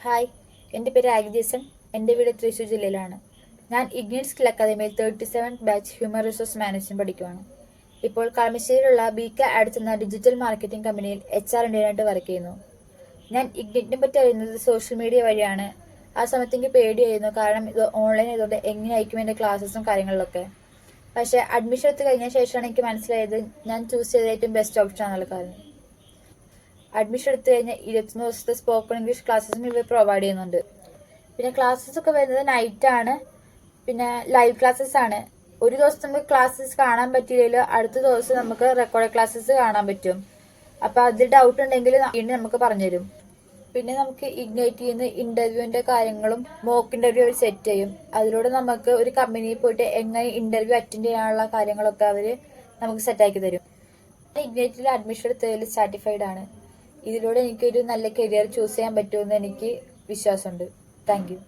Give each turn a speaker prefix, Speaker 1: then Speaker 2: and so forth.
Speaker 1: Hi, എൻ്റെ പേര് ആഗ്ജേസൺ. എൻ്റെ വീട് തൃശ്ശൂർ ജില്ലയിലാണ്. ഞാൻ ഇഗ്നിറ്റ് സ്കിൽ അക്കാദമിയിൽ 37th batch human resource management പഠിക്കുകയാണ്. ഇപ്പോൾ കളമശ്ശേരിയിലുള്ള ബിക ആഡ്സ് എന്ന ഡിജിറ്റൽ മാർക്കറ്റിംഗ് കമ്പനിയിൽ HR ഇന്ത്യനായിട്ട് വർക്ക് ചെയ്യുന്നു. ഞാൻ ഇഗ്നിറ്റിനെ പറ്റി അറിയുന്നത് സോഷ്യൽ മീഡിയ വഴിയാണ്. ആ സമയത്ത് എനിക്ക് പേടിയായിരുന്നു, കാരണം ഇത് ഓൺലൈൻ ആയതുകൊണ്ട് എങ്ങനെയായിരിക്കും എൻ്റെ ക്ലാസ്സസും കാര്യങ്ങളിലൊക്കെ. പക്ഷേ അഡ്മിഷൻ എടുത്ത് കഴിഞ്ഞ ശേഷമാണ് എനിക്ക് മനസ്സിലായത് ഞാൻ ചൂസ് ചെയ്ത ഏറ്റവും ബെസ്റ്റ് ഓപ്ഷൻ ആണെന്നുള്ള കാര്യം. അഡ്മിഷൻ എടുത്തു കഴിഞ്ഞാൽ 21 ദിവസത്തെ സ്പോക്കൺ ഇംഗ്ലീഷ് ക്ലാസ്സസും ഇവർ പ്രൊവൈഡ് ചെയ്യുന്നുണ്ട്. പിന്നെ ക്ലാസ്സസ് ഒക്കെ വരുന്നത് നൈറ്റ് ആണ്. പിന്നെ ലൈവ് ക്ലാസ്സസ് ആണ്. ഒരു ദിവസം നമുക്ക് ക്ലാസ്സസ് കാണാൻ പറ്റിയില്ലെങ്കിൽ അടുത്ത ദിവസം നമുക്ക് റെക്കോർഡ് ക്ലാസ്സസ് കാണാൻ പറ്റും. അപ്പോൾ അതിൽ ഡൗട്ട് ഉണ്ടെങ്കിൽ വീണ്ടും നമുക്ക് പറഞ്ഞുതരും. പിന്നെ നമുക്ക് ഇഗ്നൈറ്റിൽ നിന്ന് ഇന്റർവ്യൂവിന്റെ കാര്യങ്ങളും മോക്ക് ഇന്റർവ്യൂ അവർ സെറ്റ് ചെയ്യും. അതിലൂടെ നമുക്ക് ഒരു കമ്പനിയിൽ പോയിട്ട് എങ്ങനെ ഇന്റർവ്യൂ അറ്റൻഡ് ചെയ്യാനുള്ള കാര്യങ്ങളൊക്കെ അവർ നമുക്ക് സെറ്റാക്കി തരും. ഇഗ്നൈറ്റിൽ അഡ്മിഷൻ എടുത്തതിൽ സാറ്റിസ്ഫൈഡ് ആണ്. ഇതിലൂടെ എനിക്കൊരു നല്ല കരിയർ ചൂസ് ചെയ്യാൻ പറ്റുമെന്ന് എനിക്ക് വിശ്വാസമുണ്ട്. Thank you.